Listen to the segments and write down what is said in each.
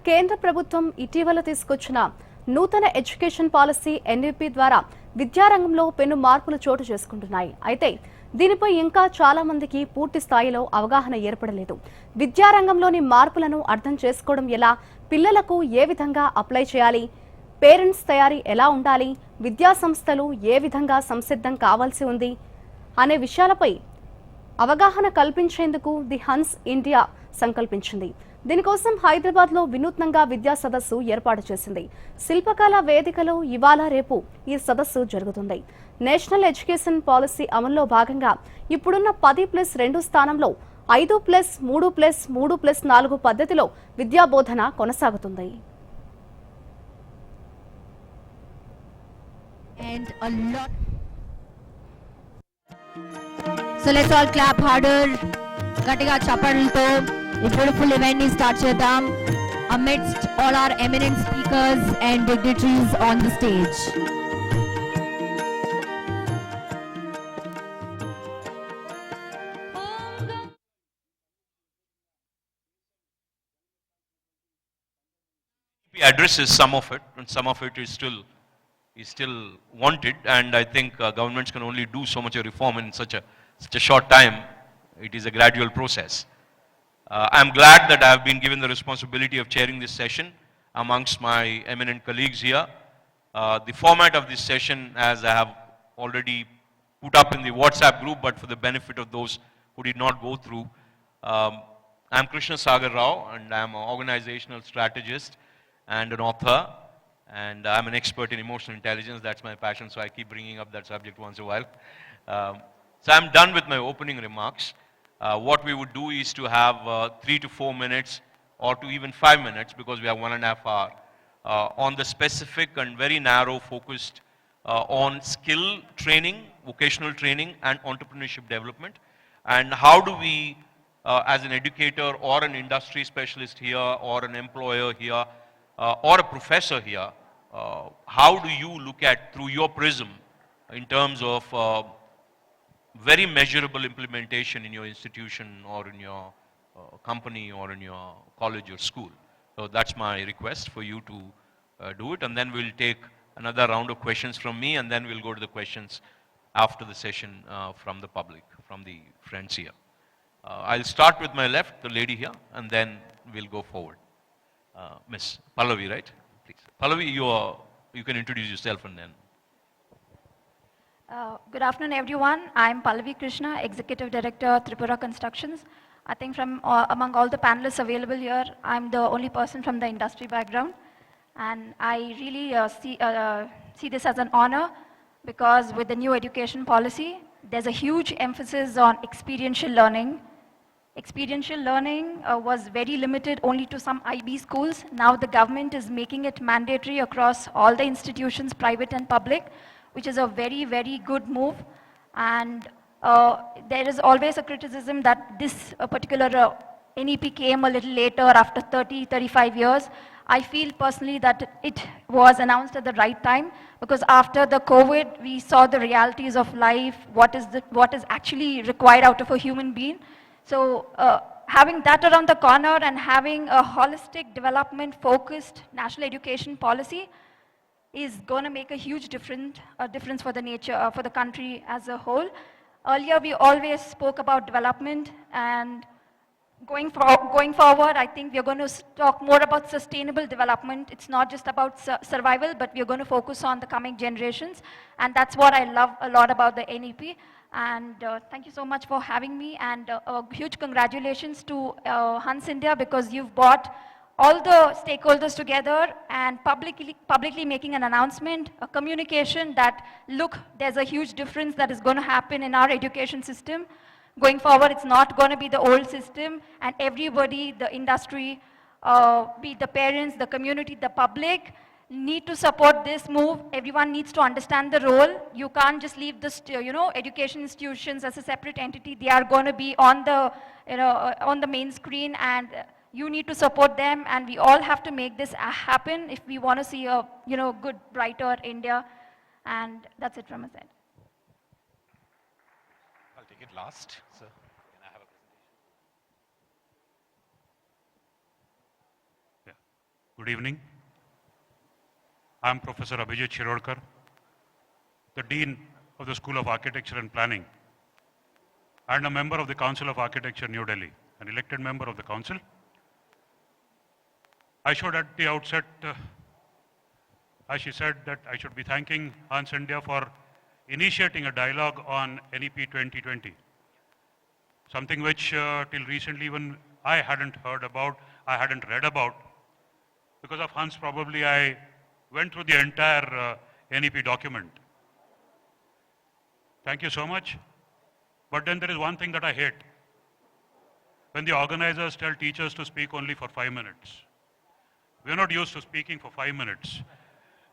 కేంద్ర ప్రభుత్వం ఇటీవల తీసుకొచ్చిన నూతన ఎడ్యుకేషన్ పాలసీ ఎన్ఈపీ ద్వారా విద్యారంగంలో పెను మార్పులు చోటు చేసుకుంటున్నాయి. అయితే దీనిపై ఇంకా చాలా మందికి పూర్తి స్థాయిలో అవగాహన ఏర్పడలేదు. విద్యారంగంలోని మార్పులను అర్థం చేసుకోవడం ఎలా, పిల్లలకు ఏ విధంగా అప్లై చేయాలి, పేరెంట్స్ తయారీ ఎలా ఉండాలి, విద్యా సంస్థలు ఏ విధంగా సంసిద్ధం కావాల్సి ఉంది అనే విషయాలపై అవగాహన కల్పించేందుకు ది హన్స్ ఇండియా సంకల్పించింది. దీనికోసం హైదరాబాద్లో వినూత్నంగా విద్యా సదస్సు ఏర్పాటు చేసింది. శిల్పకళ వేదికలో ఇవాళ రేపు ఈ సదస్సు జరుగుతుంది. నేషనల్ ఎడ్యుకేషన్ పాలసీ అమల్లో భాగంగా ఇప్పుడున్న 10+2 స్థానంలో 5+3+3+4 పద్ధతిలో విద్యాబోధన కొనసాగుతుంది. So let's all clap harder. గట్టిగా చప్పట్లతో ఈ బ్యూటిఫుల్ ఈవెంట్ ని స్టార్ట్ చేద్దాం. Amidst all our eminent speakers and dignitaries on the stage. He addresses some of it, and some of it is still wanted, and I think governments can only do so much of reform in such a short time. It is a gradual process. I'm glad that I have been given the responsibility of chairing this session amongst my eminent colleagues here. The format of this session, as I have already put up in the WhatsApp group, but for the benefit of those who did not go through, I'm Krishna Sagar Rao, and I'm an organizational strategist and an author, and I'm an expert in emotional intelligence. That's my passion, so I keep bringing up that subject once in a while. So I'm done with my opening remarks. What we would do is to have 3 to 4 minutes or to even 5 minutes, because we have 1.5 hours, on the specific and very narrow focused on skill training, vocational training and entrepreneurship development. And how do we, as an educator or an industry specialist here or an employer here or a professor here, how do you look at through your prism in terms of very measurable implementation in your institution or in your company or in your college or school? So that's my request for you to do it, and then we'll take another round of questions from me, and then we'll go to the questions after the session from the public, from the friends here. I'll start with my left, the lady here, and then we'll go forward. Miss Pallavi, right? Please. Pallavi, you can introduce yourself and then. Good afternoon, everyone. I'm Pallavi Krishna, Executive Director, Tripura Constructions. I think from among all the panelists available here, I'm the only person from the industry background. And I really see this as an honor, because with the new education policy, there's a huge emphasis on experiential learning. Experiential learning was very limited only to some IB schools. Now the government is making it mandatory across all the institutions, private and public, which is a very, very good move. And there is always a criticism that this particular NEP came a little later, after 30-35 years. I feel personally that it was announced at the right time, because after the COVID, we saw the realities of life, what is actually required out of a human being. So having that around the corner and having a holistic development focused national education policy is going to make a huge difference for the nature, for the country as a whole. Earlier, we always spoke about development, and going forward, I think we're going to talk more about sustainable development. It's not just about survival, but we're going to focus on the coming generations, and that's what I love a lot about the NEP. And thank you so much for having me, and a huge congratulations to Hans India, because you've brought all the stakeholders together and publicly making an announcement, a communication that, look, there's a huge difference that is going to happen in our education system. Going forward, it's not going to be the old system, and everybody, the industry, be it the parents, the community, the public, need to support this move. Everyone needs to understand the role. You can't just leave this, education institutions as a separate entity. They are going to be on the main screen, and you need to support them, and we all have to make this happen if we want to see a good, brighter India. And that's it from my side. I'll take it last. So, can I have a presentation? Yeah. Good evening. I'm Professor Abhijit Shirodkar, the Dean of the School of Architecture and Planning, and a member of the Council of Architecture, New Delhi, an elected member of the Council. I should at the outset, as she said, that I should be thanking Hans India for initiating a dialogue on NEP 2020, something which till recently even I hadn't heard about, I hadn't read about. Because of Hans, probably I went through the entire NEP document. Thank you so much. But then there is one thing that I hate. When the organizers tell teachers to speak only for 5 minutes. We're not used to speaking for 5 minutes.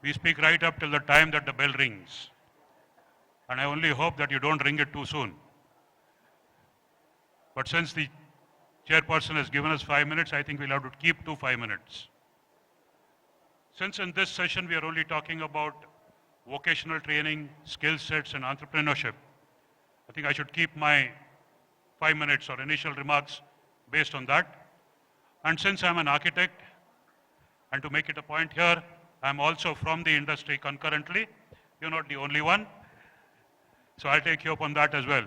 We speak right up till the time that the bell rings. And I only hope that you don't ring it too soon. But since the chairperson has given us 5 minutes, I think we'll have to keep to 5 minutes. Since in this session we are only talking about vocational training, skill sets and entrepreneurship, I think I should keep my 5 minutes or initial remarks based on that. And since I'm an architect, and to make it a point here, I'm also from the industry concurrently. You're not the only one. So I'll take you up on that as well.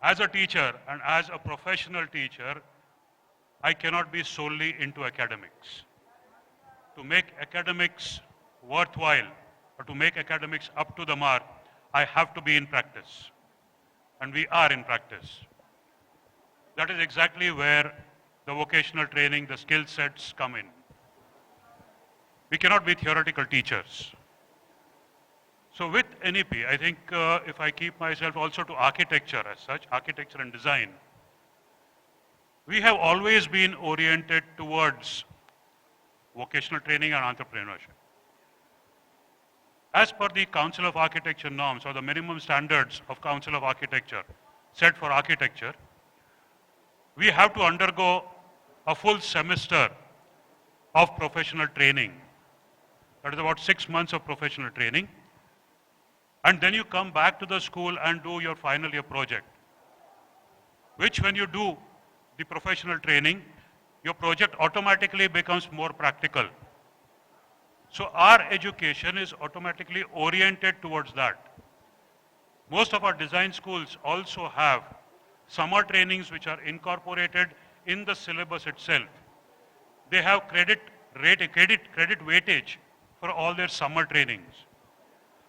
As a teacher and as a professional teacher, I cannot be solely into academics. To make academics worthwhile or to make academics up to the mark, I have to be in practice. And we are in practice. That is exactly where the vocational training, the skill sets come in. We cannot be theoretical teachers. So with NEP, I think if I keep myself also to architecture as such, architecture and design, we have always been oriented towards vocational training and entrepreneurship. As per the Council of Architecture norms or the minimum standards of Council of Architecture set for architecture, we have to undergo a full semester of professional training. That is about 6 months of professional training. And then you come back to the school and do your final year project, which when you do the professional training, your project automatically becomes more practical. So our education is automatically oriented towards that. Most of our design schools also have summer trainings which are incorporated in the syllabus itself. They have credit weightage for all their summer trainings.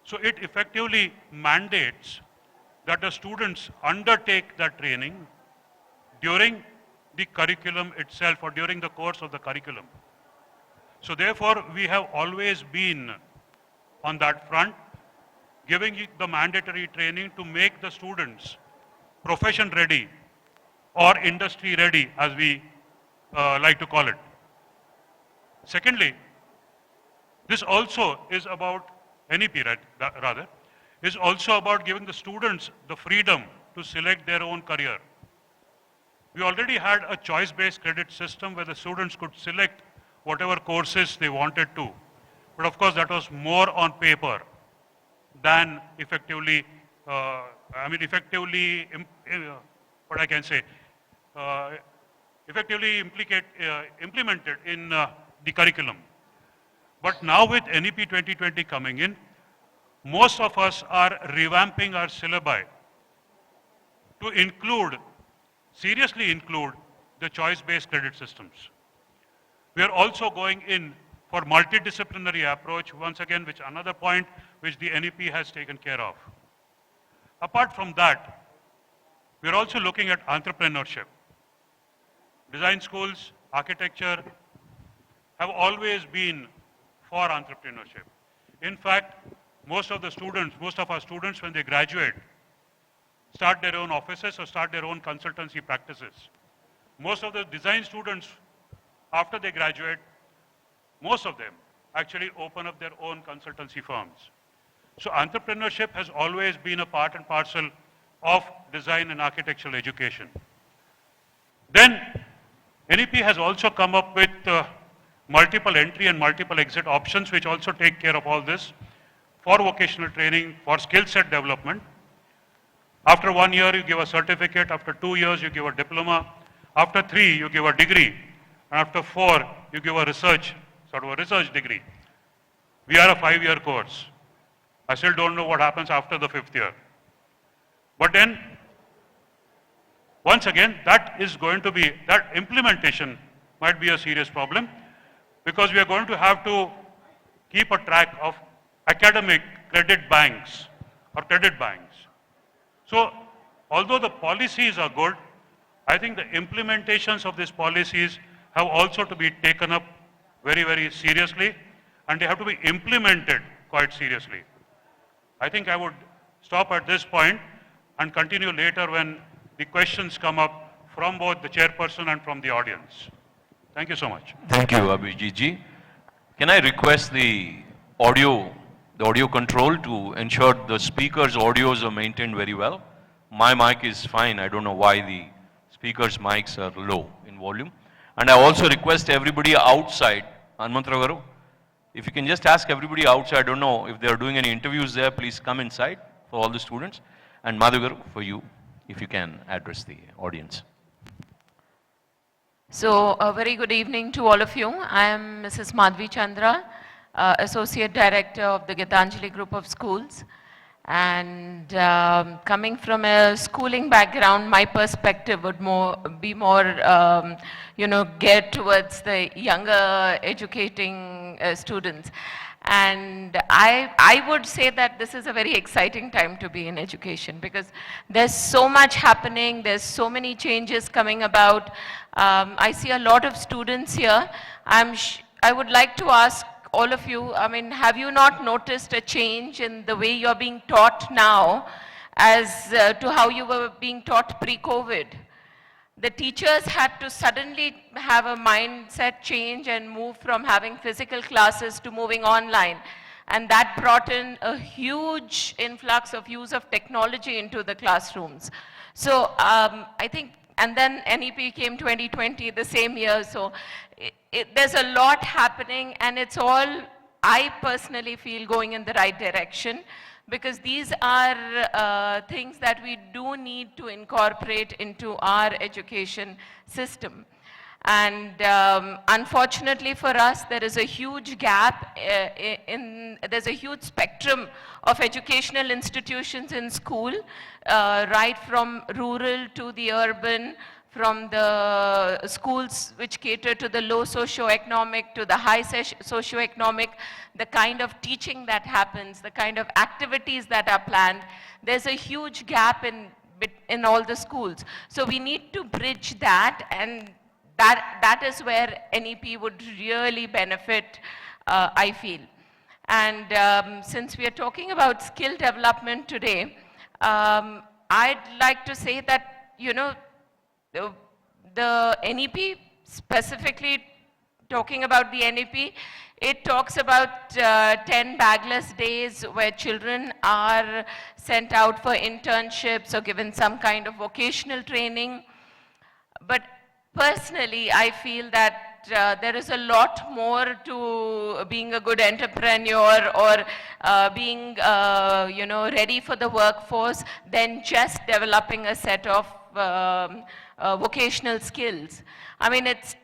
So it effectively mandates that the students undertake that training during the curriculum itself or during the course of the curriculum. So therefore, we have always been on that front, giving the mandatory training to make the students profession ready or industry ready, as we like to call it. Secondly, this also is about NEP rather, is also about giving the students the freedom to select their own career. We already had a choice-based credit system where the students could select whatever courses they wanted to. But of course that was more on paper than effectively, effectively implemented in the curriculum. But now with NEP 2020 coming in, most of us are revamping our syllabi to include, seriously include the choice-based credit systems. We are also going in for multidisciplinary approach, once again, which another point which the NEP has taken care of. Apart from that, we are also looking at entrepreneurship. Design schools, architecture have always been for entrepreneurship. In fact, most of our students when they graduate, start their own offices or start their own consultancy practices. Most of the design students, after they graduate, most of them actually open up their own consultancy firms. So entrepreneurship has always been a part and parcel of design and architectural education. Then NEP has also come up with multiple entry and multiple exit options which also take care of all this for vocational training, for skill set development. After 1 year you give a certificate, after 2 years you give a diploma, after 3 you give a degree, and after 4 you give a research, sort of a research degree. We are a 5-year course. I still don't know what happens after the 5th year. But then, once again, that implementation might be a serious problem, because we are going to have to keep a track of academic credit banks or credit banks. So, although the policies are good, I think the implementations of these policies have also to be taken up very, very seriously, and they have to be implemented quite seriously. I think I would stop at this point and continue later when the questions come up from both the chairperson and from the audience. Thank you so much. Thank you, Abhijit ji. Can I request the audio control to ensure the speaker's audios are maintained very well? My mic is fine. I don't know why the speaker's mics are low in volume. And I also request everybody outside, Hanmantra Garu, if you can just ask everybody outside, I don't know if they are doing any interviews there, please come inside for all the students. And Madhu Garu, for you, if you can address the audience. So, a very good evening to all of you. I am Mrs. Madhvi Chandra, Associate Director of the Gitanjali Group of Schools. And coming from a schooling background, my perspective would be more, geared towards the younger educating students. And I would say that this is a very exciting time to be in education, because there's so much happening, there's so many changes coming about. I see a lot of students here. I would like to ask all of you, I mean, have you not noticed a change in the way you're being taught now as to how you were being taught pre-COVID? The teachers had to suddenly have a mindset change and move from having physical classes to moving online. And that brought in a huge influx of use of technology into the classrooms. So I think, and then NEP came 2020, the same year. So there's a lot happening, and it's all, I personally feel, going in the right direction, because these are things that we do need to incorporate into our education system. And unfortunately for us, there is a huge gap there's a huge spectrum of educational institutions in school, right from rural to the urban, from the schools which cater to the low socioeconomic to the high socioeconomic, the kind of teaching that happens, the kind of activities that are planned. There's a huge gap in all the schools. So we need to bridge that, and that is where NEP would really benefit, I feel. And since we are talking about skill development today, I'd like to say that, the NEP, specifically talking about the NEP, it talks about 10 bagless days where children are sent out for internships or given some kind of vocational training. But personally, I feel that there is a lot more to being a good entrepreneur or being, ready for the workforce than just developing a set of vocational skills. I mean, it's